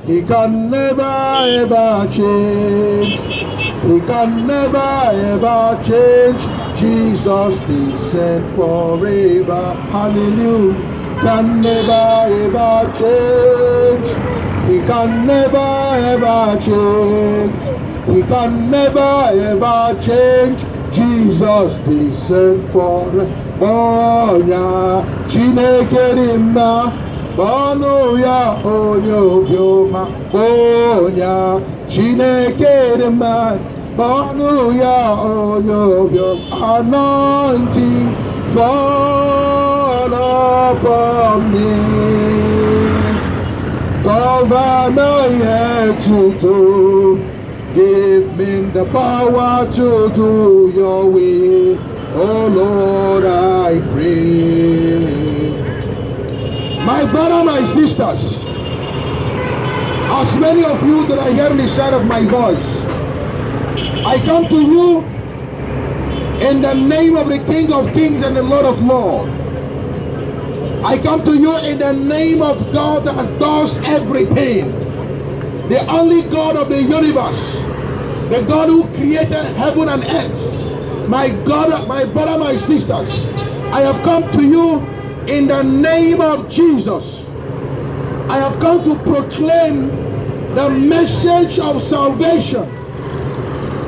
He can never ever change. He can never ever change. Jesus the same forever. Hallelujah. Can never ever change. He can never ever change. He can never ever change. Jesus the same forever. Onya Chineke dị mma. Ọnụ ya onye obiọma. Onya Chineke dị mma. Ọnụ ya onye obiọma. Anointing fall upon me. Cover my head to do. Give me the power to do your will. Oh Lord, I pray. My brother, my sisters, as many of you that are hearing the sound of my voice, I come to you in the name of the King of Kings and the Lord of Lords. I come to you in the name of God that does everything. The only God of the universe. The God who created heaven and earth. My God, my brother, my sisters, I have come to you in the name of Jesus. I have come to proclaim the message of salvation.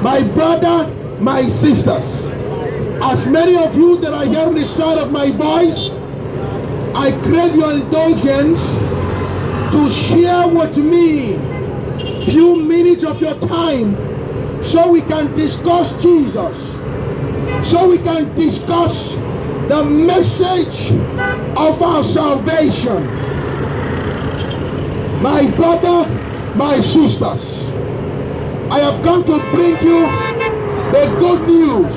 My brother, my sisters, as many of you that are hearing the sound of my voice, I crave your indulgence to share with me few minutes of your time so we can discuss Jesus, so we can discuss the message of our salvation. My brother, my sisters, I have come to bring you the good news.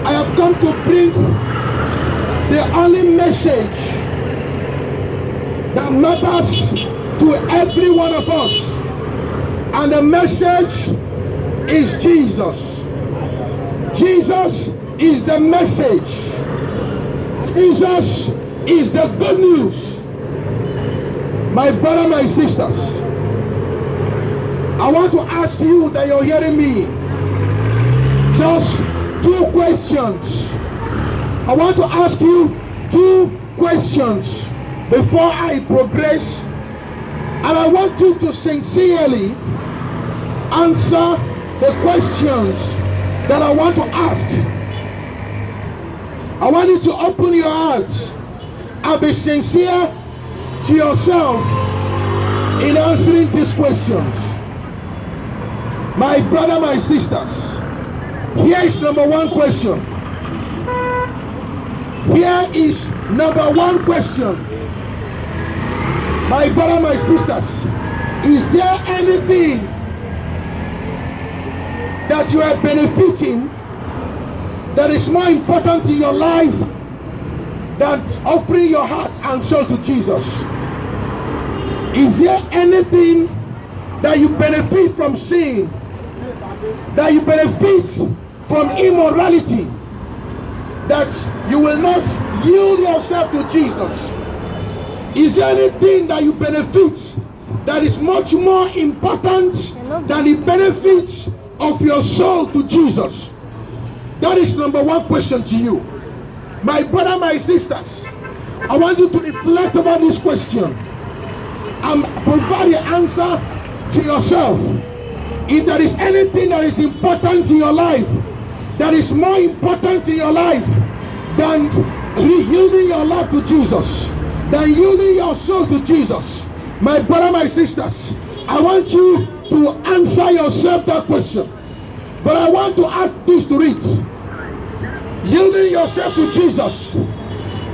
I have come to bring the only message that matters to every one of us. And the message is Jesus. Jesus is the message. Jesus is the good news. My brother, my sisters, I want to ask you that you're hearing me just two questions. I want to ask you two questions before I progress, and I want you to sincerely answer the questions that I want to ask. I want you to open your heart and be sincere to yourself in answering these questions. My brother, my sisters, here is number one question. Here is number one question. My brother, my sisters, is there anything that you are benefiting that is more important in your life than offering your heart and soul to Jesus? Is there anything that you benefit from sin, that you benefit from immorality, that you will not yield yourself to Jesus? Is there anything that you benefit that is much more important than the benefits of your soul to Jesus? That is number one question to you. My brother, my sisters, I want you to reflect about this question and provide the answer to yourself. If there is anything that is important in your life, that is more important in your life than yielding your life to Jesus, than yielding your soul to Jesus, my brother, my sisters, I want you to answer yourself that question. But I want to add this to it. Yielding yourself to Jesus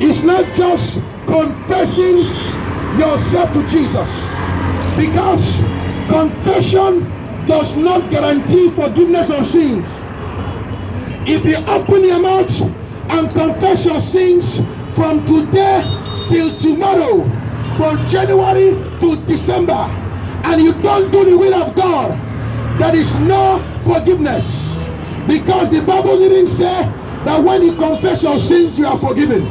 is not just confessing yourself to Jesus, because confession does not guarantee forgiveness of sins. If you open your mouth and confess your sins from today till tomorrow, from January to December, and you don't do the will of God, there is no forgiveness. Because the Bible didn't say that when you confess your sins, you are forgiven.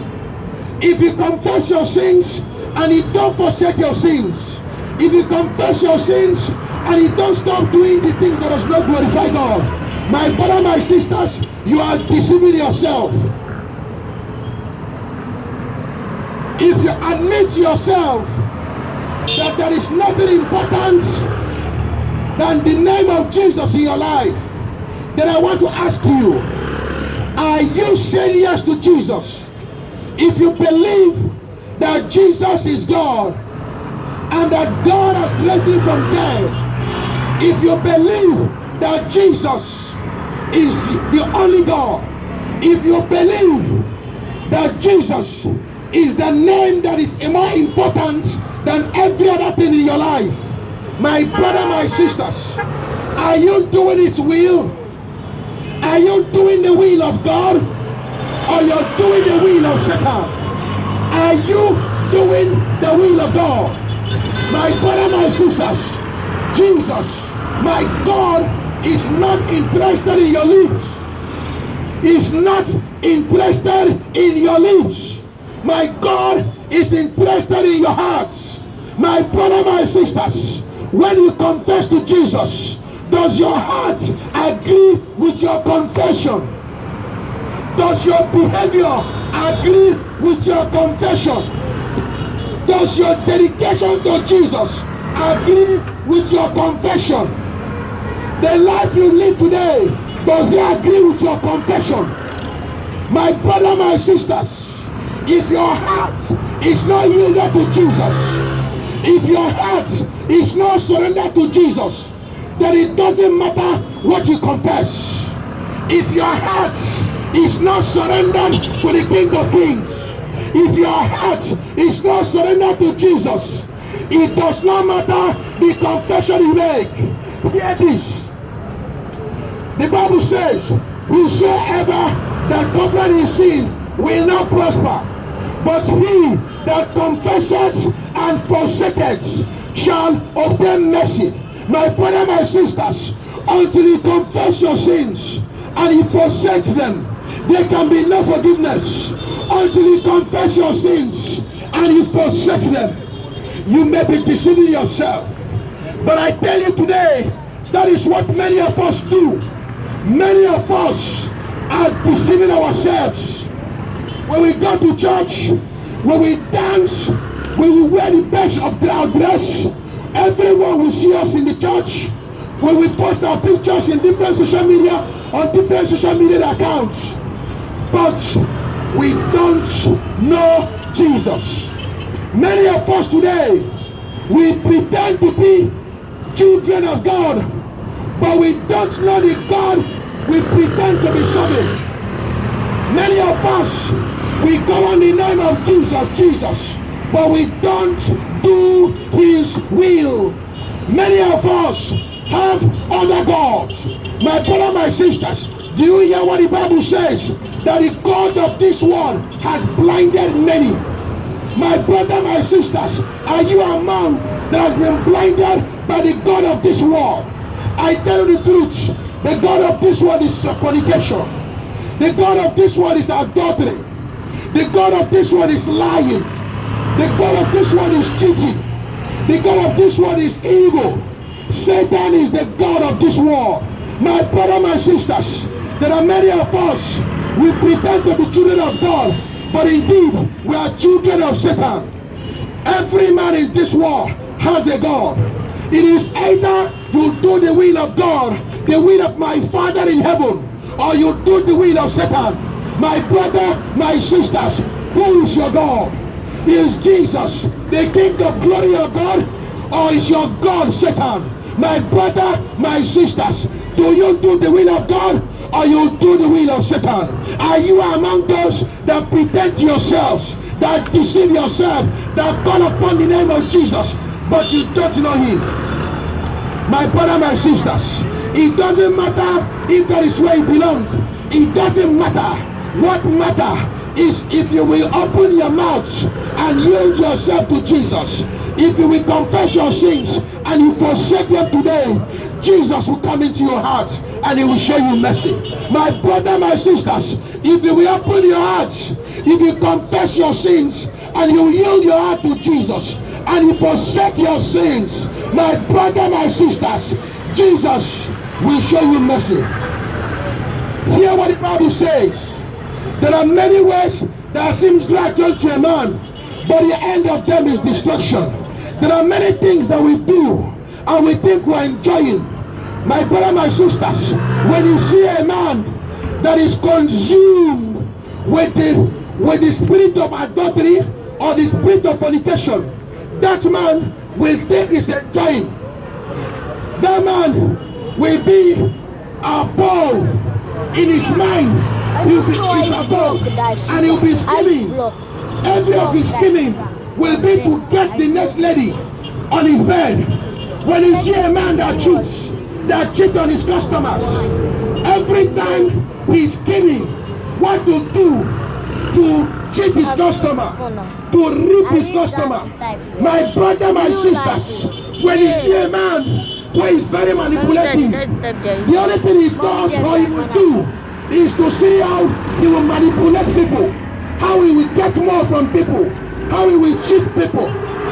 If you confess your sins and you don't forsake your sins, If you confess your sins and you don't stop doing the things that does not glorify God, my brother, my sisters, you are deceiving yourself. If you admit to yourself that there is nothing important than the name of Jesus in your life, then I want to ask you, are you saying yes to Jesus? If you believe that Jesus is God and that God has raised him from dead, if you believe that Jesus is the only God, if you believe that Jesus is the name that is more important than every other thing in your life, my brother, my sisters, are you doing his will? Are you doing the will of God, or you're doing the will of Satan? Are you doing the will of God? My brother, my sisters, Jesus, my God, is not interested in your lips. He's not interested in your lips. My God is interested in your hearts. My brother, my sisters, when you confess to Jesus, does your heart agree with your confession? Does your behavior agree with your confession? Does your dedication to Jesus agree with your confession? The life you live today, does it agree with your confession? My brother, my sisters, if your heart is not yielded to Jesus, if your heart is not surrendered to Jesus, then it doesn't matter what you confess. If your heart is not surrendered to the King of Kings, if your heart is not surrendered to Jesus, it does not matter the confession you make. Hear this. The Bible says, whosoever that confesseth his sin will not prosper, but he that confesseth and forsaketh shall obtain mercy. My brother, my sisters, until you confess your sins and you forsake them, there can be no forgiveness. Until you confess your sins and you forsake them, you may be deceiving yourself. But I tell you today, that is what many of us do. Many of us are deceiving ourselves. When we go to church, when we dance, when we wear the best of our dress, everyone will see us in the church. When we post our pictures in different social media, on different social media accounts, but we don't know Jesus. Many of us today, we pretend to be children of God, but we don't know the God we pretend to be serving. Many of us, we call on the name of Jesus, but we don't do his will. Many of us have other gods. My brother, my sisters, do you hear what the Bible says? That the God of this world has blinded many. My brother, my sisters, are you among that has been blinded by the God of this world? I tell you the truth, the God of this world is fornication. The God of this world is adultery. The God of this world is lying. The God of this world is cheating. The God of this world is evil. Satan is the God of this world. My brother, my sisters, there are many of us, we pretend to be children of God, but indeed we are children of Satan. Every man in this world has a God. It is either you do the will of God, the will of my Father in heaven, or you do the will of Satan. My brother, my sisters, who is your God? Is Jesus the King of glory of God, or is your God Satan? My brother, my sisters, do you do the will of God, or you do the will of Satan? Are you among those that pretend to yourselves, that deceive yourself, that call upon the name of Jesus, but you don't know him? My brother, my sisters, it doesn't matter if that is where you belong. It doesn't matter. What matter is if you will open your mouth and yield yourself to Jesus. If you will confess your sins and you forsake them today, Jesus will come into your heart and he will show you mercy. My brother, my sisters, if you will open your heart, if you confess your sins and you yield your heart to Jesus and you forsake your sins, my brother, my sisters, Jesus will show you mercy. Hear what the Bible says. There are many ways that seems righteous to a man, but the end of them is destruction. There are many things that we do and we think we're enjoying. My brother, my sisters, when you see a man that is consumed with the spirit of adultery or the spirit of fornication, that man will think he's enjoying. That man will be above in his mind. He'll be above and he'll be scheming. Every of his scheming will be to get the next lady on his bed. When you see a man that cheats on his customers, every time he's scheming what to do to cheat his customer, to reap his customer. My brother, my sisters, when you see a man who is very manipulative, the only thing he does or he will do is to see how he will manipulate people, how he will get more from people, how he will cheat people.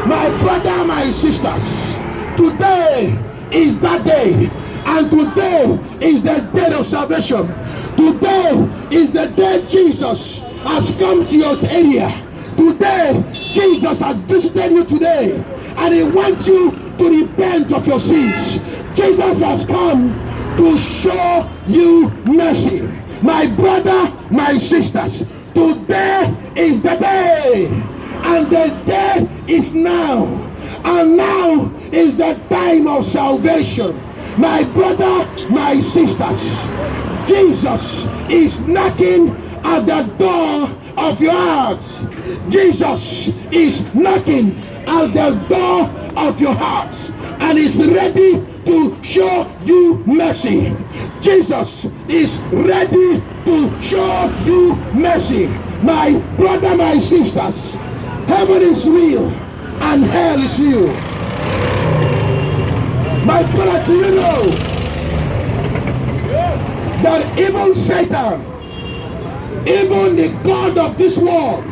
My brother, my sisters, today is that day, and today is the day of salvation. Today is the day Jesus has come to your area. Today, Jesus has visited you today, and he wants you to repent of your sins. Jesus has come to show you mercy. My brother, my sisters, today is the day, and the day is now, and now is the time of salvation. My brother, my sisters, Jesus is knocking at the door of your heart. Jesus is knocking at the door of your heart and is ready to show you mercy. Jesus is ready to show you mercy. My brother, my sisters, heaven is real and hell is real. My brother, do you know that even Satan, even the God of this world,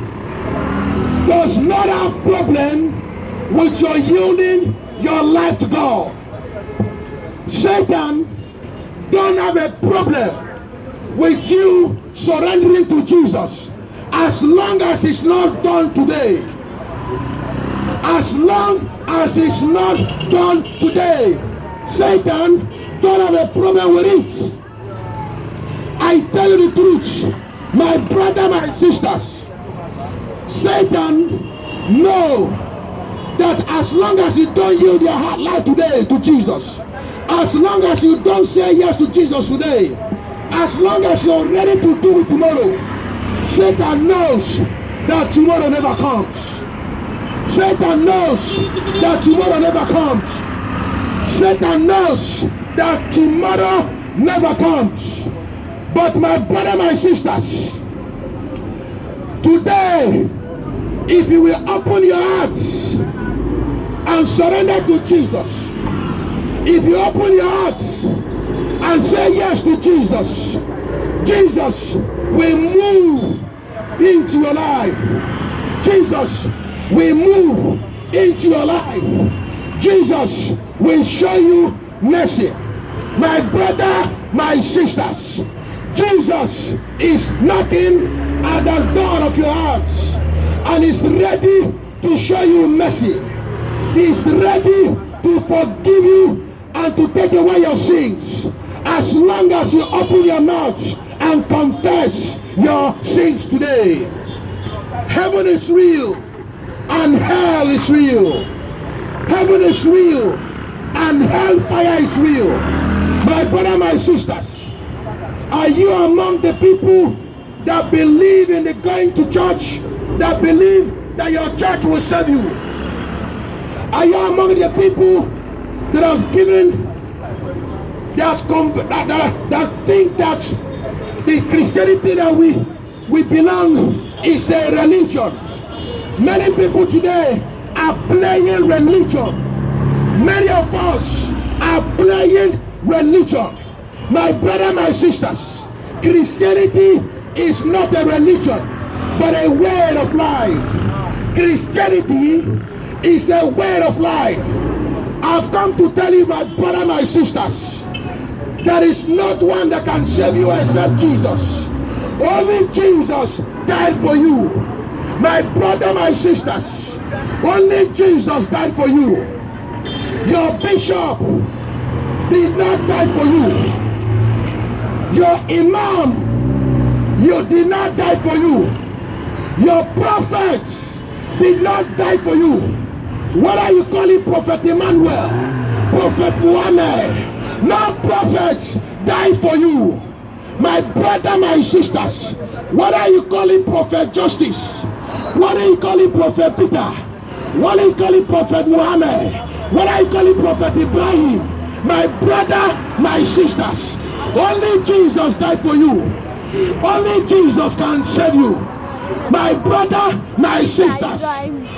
does not have problem with your yielding your life to God? Satan don't have a problem with you surrendering to Jesus, as long as it's not done today. As long as it's not done today, Satan don't have a problem with it. I tell you the truth, my brother, my sisters, Satan know that as long as you don't yield your heart life today to Jesus, as long as you don't say yes to Jesus today, as long as you're ready to do it tomorrow, Satan knows that tomorrow never comes. Satan knows that tomorrow never comes. Satan knows that tomorrow never comes. But my brother, my sisters, today, if you will open your hearts and surrender to Jesus, if you open your hearts and say yes to Jesus, Jesus will move into your life. Jesus will move into your life. Jesus will show you mercy. My brother, my sisters, Jesus is knocking at the door of your heart and is ready to show you mercy. He is ready to forgive you and to take away your sins, as long as you open your mouth and confess your sins today. Heaven is real and hell is real. Heaven is real and hellfire is real. My brother, my sisters, are you among the people that believe in the going to church, that believe that your church will save you? Are you among the people that has given, that think that the Christianity that we belong is a religion? Many people today are playing religion. Many of us are playing religion. My brother, my sisters, Christianity is not a religion, but a way of life. Christianity is a way of life. I've come to tell you, my brother, my sisters, there is not one that can save you except Jesus. Only Jesus died for you. My brother, my sisters, only Jesus died for you. Your bishop did not die for you. Your imam, you did not die for you. Your prophet did not die for you. Whether you call it Prophet Emmanuel, Prophet Muhammad, no prophets died for you. My brother, my sisters, whether you call it Prophet Justice, whether you call it Prophet Peter, whether you call it Prophet Muhammad, whether you call it Prophet Ibrahim, my brother, my sisters, only Jesus died for you. Only Jesus can save you. My brother, my sisters,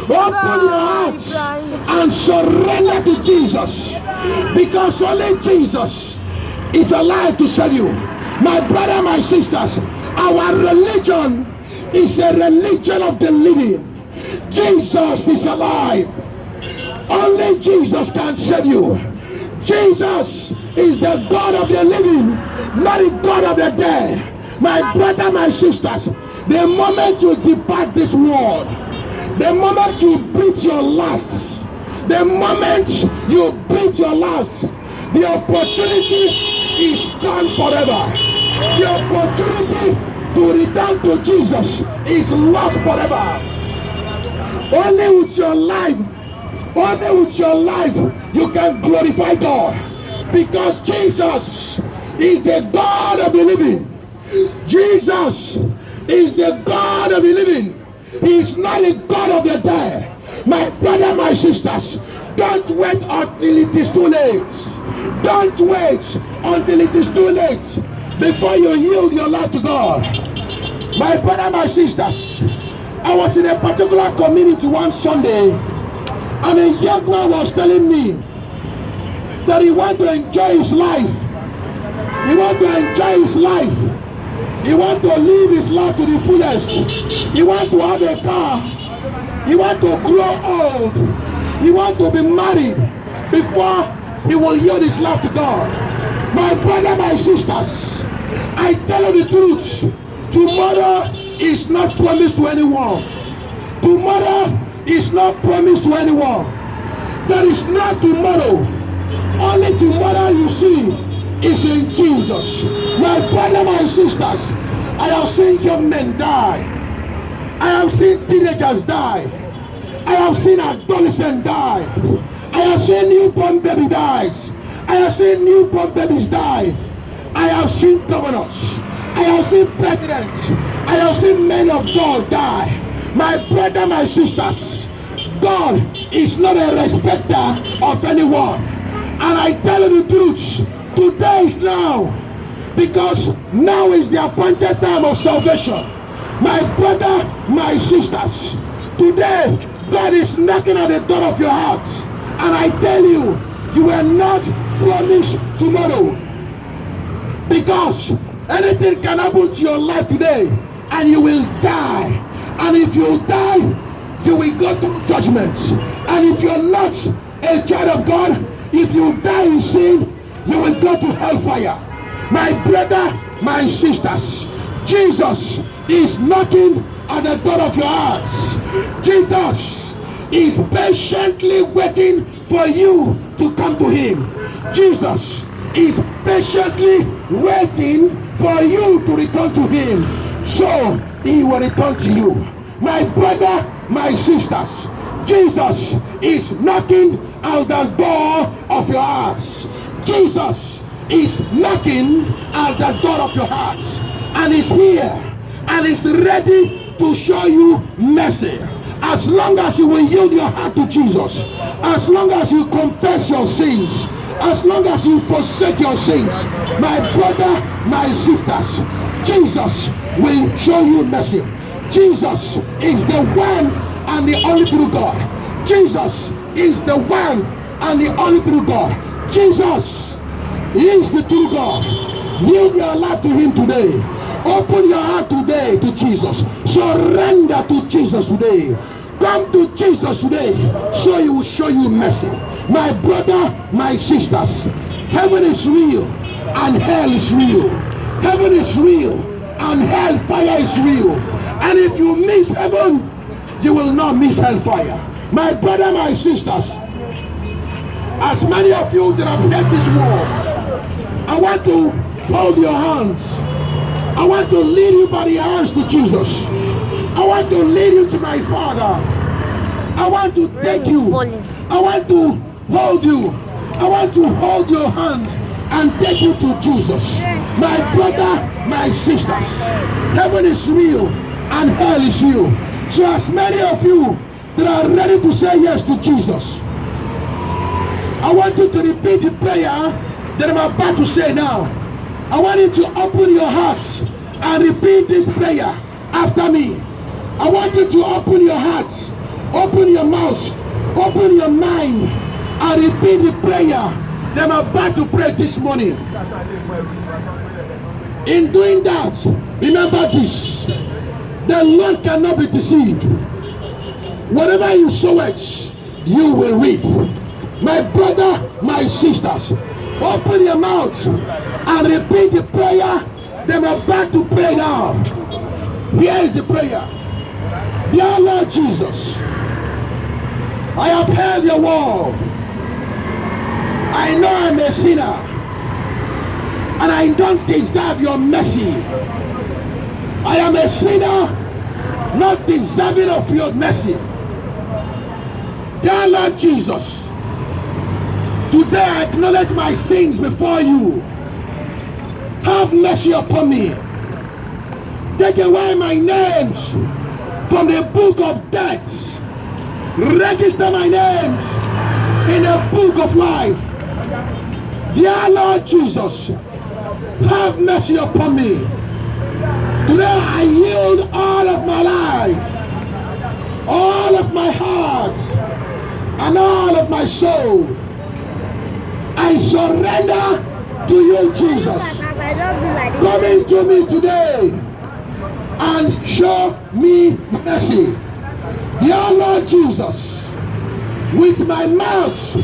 open your hearts and surrender to Jesus, because only Jesus is alive to save you. My brother, my sisters, our religion is a religion of the living. Jesus is alive. Only Jesus can save you. Jesus is the God of the living, not the God of the dead. My brother, my sisters, the moment you depart this world, the moment you breathe your last, the moment you breathe your last, the opportunity is gone forever. The opportunity to return to Jesus is lost forever. Only with your life, you can glorify God, because Jesus is the God of the living. Jesus is the God of the living. He is not the God of the dead. My brother, my sisters, don't wait until it is too late. Don't wait until it is too late before you yield your life to God. My brother, my sisters, I was in a particular community one Sunday, and a young man was telling me that he wants to enjoy his life. He wants to enjoy his life. He wants to live his life to the fullest. He wants to have a car. He wants to grow old. He wants to be married before he will yield his life to God. My brother, my sisters, I tell you the truth. Tomorrow is not promised to anyone. Tomorrow is not promised to anyone. There is no tomorrow. Only tomorrow you see is in Jesus. My brother, my sisters, I have seen young men die. I have seen teenagers die. I have seen adolescents die. I have seen newborn baby dies. I have seen newborn babies die. I have seen governors. I have seen presidents. I have seen men of God die. My brother, my sisters, God is not a respecter of anyone. And I tell you the truth, today is now, because now is the appointed time of salvation. My brother, my sisters, today God is knocking at the door of your heart, and I tell you, you are not promised tomorrow, because anything can happen to your life today and you will die. And if you die, you will go to judgment. And if you're not a child of God, if you die in sin, you will go to hellfire. My brother, my sisters, Jesus is knocking at the door of your hearts. Jesus is patiently waiting for you to come to him. Jesus is patiently waiting for you to return to him, so he will return to you. My brother, my sisters, Jesus is knocking at the door of your hearts. Jesus is knocking at the door of your hearts, and is here and is ready to show you mercy. As long as you will yield your heart to Jesus, as long as you confess your sins, as long as you forsake your sins, my brother, my sisters, Jesus will show you mercy. Jesus is the one and the only true God. Jesus is the one and the only true God. Jesus is the true God. Yield your life to him today. Open your heart today to Jesus. Surrender to Jesus today. Come to Jesus today, so he will show you mercy. My brother, my sisters, heaven is real and hell is real. Heaven is real and hellfire is real. And if you miss heaven, you will not miss hellfire. My brother, my sisters, as many of you that have left this world, I want to hold your hands. I want to lead you by the hands to Jesus. I want to lead you to my Father. I want to take you. I want to hold you. I want to hold your hand and take you to Jesus. My brother, my sisters, heaven is real and hell is real. So as many of you that are ready to say yes to Jesus, I want you to repeat the prayer that I'm about to say now. I want you to open your hearts and repeat this prayer after me. I want you to open your hearts, open your mouth, open your mind, and repeat the prayer that I'm about to pray this morning. In doing that, remember this: the Lord cannot be deceived. Whatever you sow it, you will reap. My brother, my sisters, open your mouth and repeat the prayer that I'm about to pray now. Here is the prayer. Dear Lord Jesus, I have heard your word. I know I'm a sinner and I don't deserve your mercy. I am a sinner not deserving of your mercy. Dear Lord Jesus, today I acknowledge my sins before you. Have mercy upon me. Take away my names from the book of death. Register my names in the book of life. Dear Lord Jesus, have mercy upon me. Today I yield all of my life, all of my heart, and all of my soul. I surrender to you, Jesus. Come into me today and show me mercy. Dear Lord Jesus, with my mouth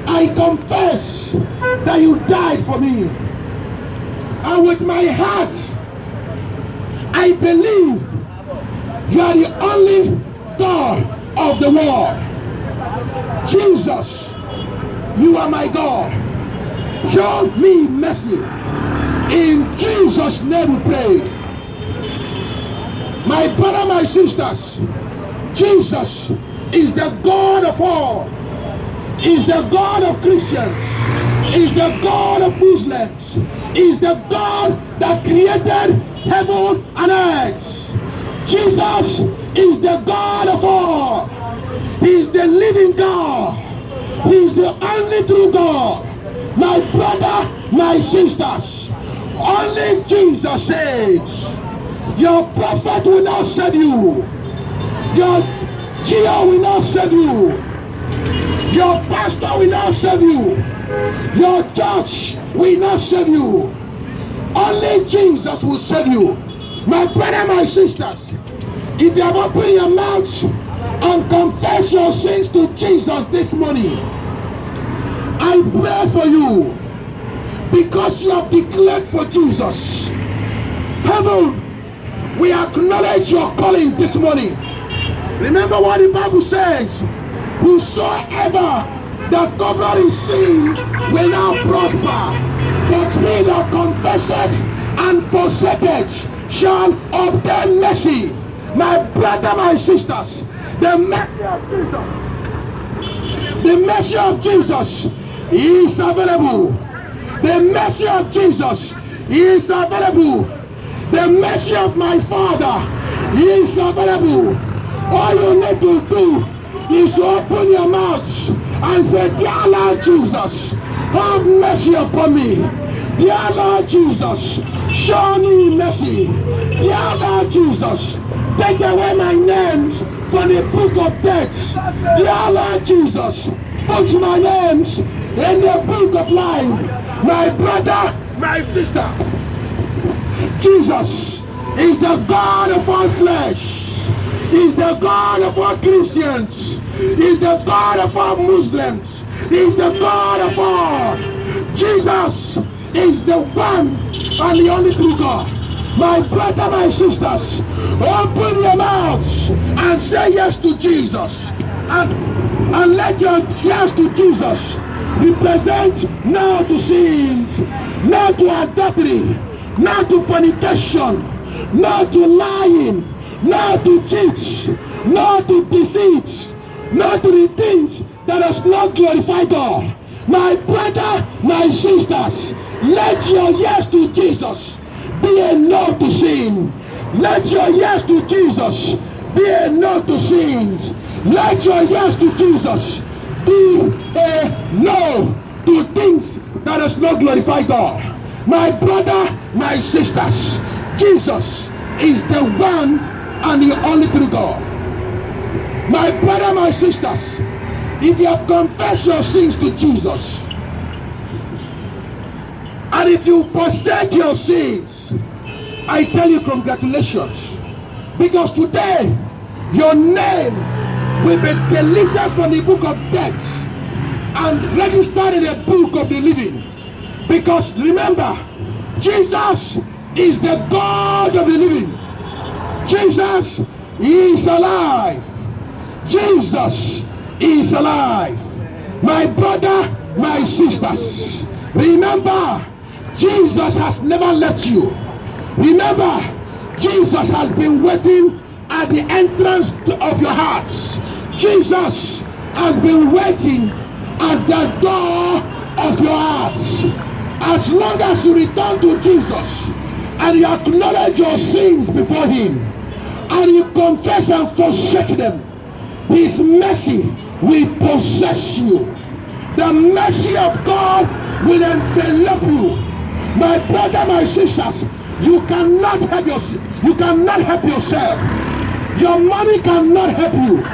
I confess that you died for me, and with my heart I believe you are the only God of the world. Jesus, you are my God. Show me mercy. In Jesus' name we pray. My brother, my sisters, Jesus is the God of all. Is the God of Christians. Is the God of Muslims. Is the God that created heaven and earth. Jesus is the God of all. He is the living God. He is the only true God. My brother, my sisters, only Jesus saves. Your prophet will not save you. Your GO will not save you. Your pastor will not save you. Your church will not save you. Only Jesus will save you. My brother, my sisters, if you have opened your mouth and confess your sins to Jesus this morning, I pray for you, because you have declared for Jesus. Heaven, we acknowledge your calling this morning. Remember what the Bible says: whosoever that covered his sin will not prosper, but he that confesseth and forsaketh shall obtain mercy. My brother, my sisters, the mercy of Jesus, the mercy of Jesus is available. The mercy of Jesus is available. The mercy of my Father is available. All you need to do is to open your mouth and say, Dear Lord Jesus, have mercy upon me. Dear Lord Jesus, show me mercy. Dear Lord Jesus, take away my names from the book of death. Dear Lord Jesus, put my names in the book of life. My brother, my sister, Jesus is the God of all flesh. He's the God of all Christians. He's the God of all Muslims. He's the God of all. Jesus is the one and the only true God. My brother, my sisters, open your mouths and say yes to Jesus. And let your yes to Jesus represent no to sins, no to adultery, no to fornication, no to lying, no to cheats, no to deceit, no to the things that does not glorify God. My brother, my sisters, let your yes to Jesus be a no to sin. Let your yes to Jesus be a no to sins. Let your yes to Jesus be a no to things that does not glorify God. My brother, my sisters, Jesus is the one and the only true God. My brother, my sisters, if you have confessed your sins to Jesus, and if you forsake your sins, I tell you congratulations, because today your name will be deleted from the book of death and registered in the book of the living. Because remember, Jesus is the God of the living. Jesus is alive. Jesus is alive. My brother, my sisters, remember, Jesus has never left you. Remember, Jesus has been waiting at the entrance of your hearts. Jesus has been waiting at the door of your hearts. As long as you return to Jesus and you acknowledge your sins before Him and you confess and forsake them, His mercy will possess you. The mercy of God will envelop you. My brother, my sisters, you cannot help yourself. You cannot help yourself. Your money cannot help you.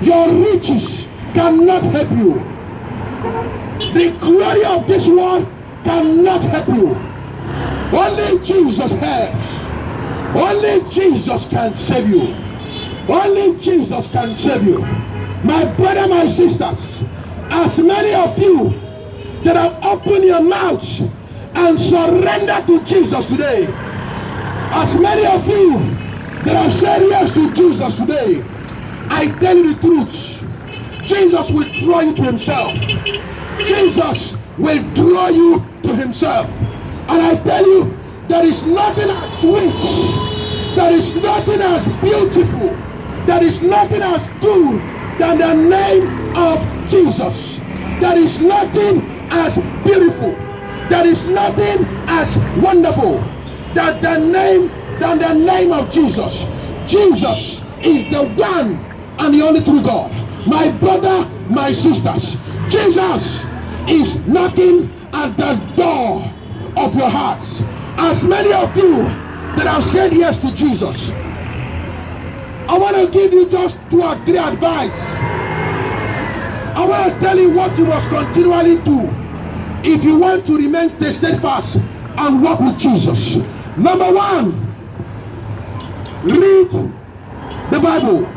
Your riches cannot help you. The glory of this world cannot help you. Only Jesus helps. Only Jesus can save you. Only Jesus can save you. My brother, my sisters, as many of you that have opened your mouths and surrendered to Jesus today, as many of you that have said yes to Jesus today, I tell you the truth, Jesus will draw you to Himself. Jesus will draw you to Himself. And I tell you, there is nothing as sweet, there is nothing as beautiful, there is nothing as good than the name of Jesus. There is nothing as beautiful, there is nothing as wonderful than the name of Jesus. Jesus is the one and the only true God. My brother, my sisters, Jesus is knocking at the door of your hearts. As many of you that have said yes to Jesus, I want to give you just 2 or 3 advice. I want to tell you what you must continually do if you want to remain steadfast and walk with Jesus. Number 1, read the Bible.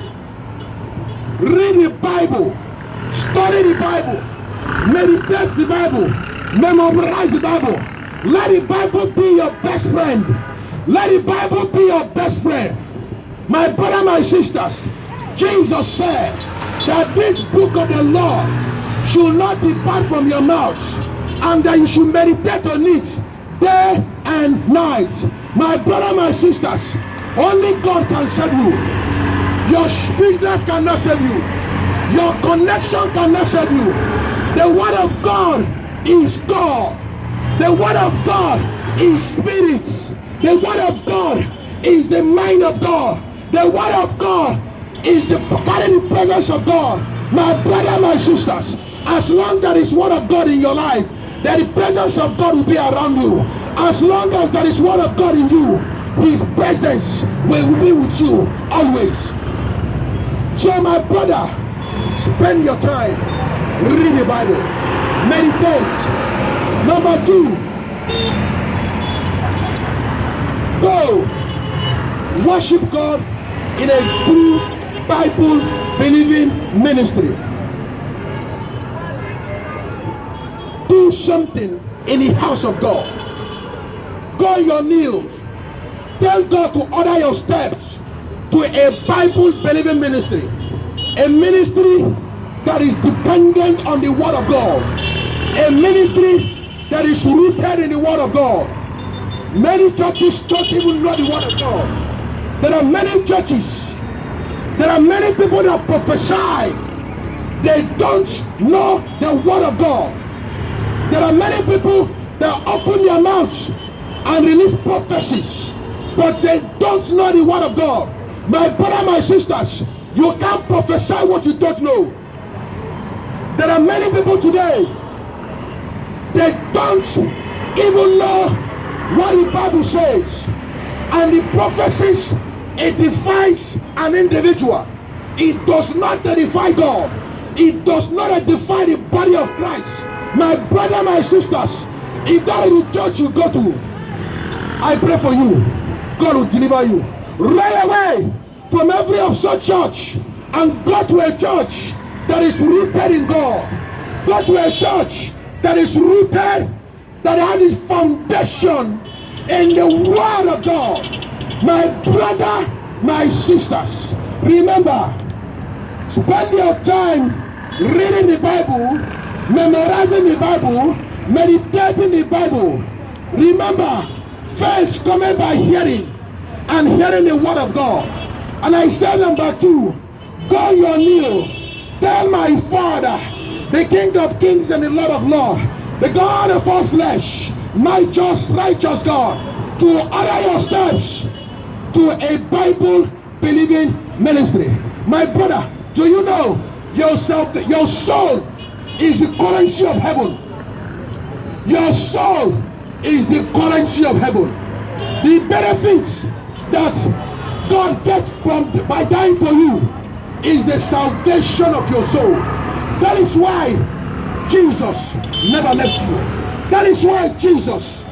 Read the Bible. Study the Bible. Meditate the Bible. Memorize the Bible. Let the Bible be your best friend. Let the Bible be your best friend. My brother, my sisters, Jesus said that this book of the law should not depart from your mouth, and that you should meditate on it day and night. My brother, my sisters, only God can save you. Your business cannot save you. Your connection cannot save you. The word of God is God. The word of God is spirit. The word of God is the mind of God. The word of God is the carrying presence of God. My brother, my sisters, as long as there is word of God in your life, that the presence of God will be around you. As long as there is word of God in you, His presence will be with you always. So my brother, spend your time, read the Bible, meditate. Number 2, go worship God in a true Bible believing ministry. Do something in the house of God. Go on your knees. Tell God to order your steps to a Bible believing ministry. A ministry that is dependent on the word of God. A ministry that is rooted in the word of God. Many churches don't even know the word of God. There are many churches. There are many people that prophesy. They don't know the word of God. There are many people that open their mouths and release prophecies, but they don't know the word of God. My brother, my sisters, you can't prophesy what you don't know. There are many people today, they don't even know what the Bible says. And the prophecies, it defies an individual. It does not edify God. It does not edify the body of Christ. My brother, my sisters, if that is the church you go to, I pray for you. God will deliver you. Run away from every of such church and go to a church that is rooted in God. Go to a church that is rooted, that has its foundation in the word of God. My brother, my sisters, remember, spend your time reading the Bible, memorizing the Bible, meditating the Bible. Remember, faith coming by hearing, and hearing the word of God. And I say number 2, go on your knee. Tell my Father, the King of Kings and the Lord of Lords, the God of all flesh, my just, righteous God, to order your steps to a Bible believing ministry. My brother, do you know yourself? Your soul is the currency of heaven. Your soul is the currency of heaven. The benefits that God gets by dying for you is the salvation of your soul. That is why Jesus never left you. That is why Jesus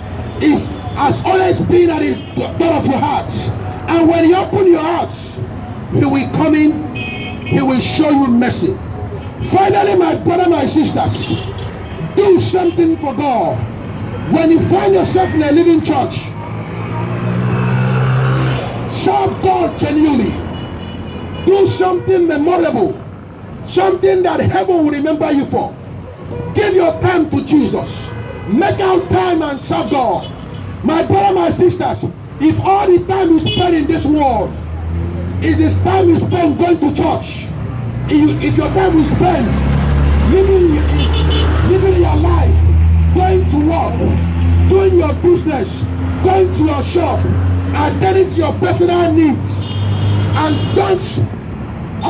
has always been at the door of your hearts. And when you open your hearts, he will come in, he will show you mercy. Finally, my brother, my sisters, do something for God. When you find yourself in a living church, serve God genuinely. Do something memorable, something that heaven will remember you for. Give your time to Jesus. Make out time and serve God. My brother, my sisters, if all the time you spend in this world is this time you spend going to church, if your time you spend living your life, going to work, doing your business, going to your shop, attending to your personal needs, and don't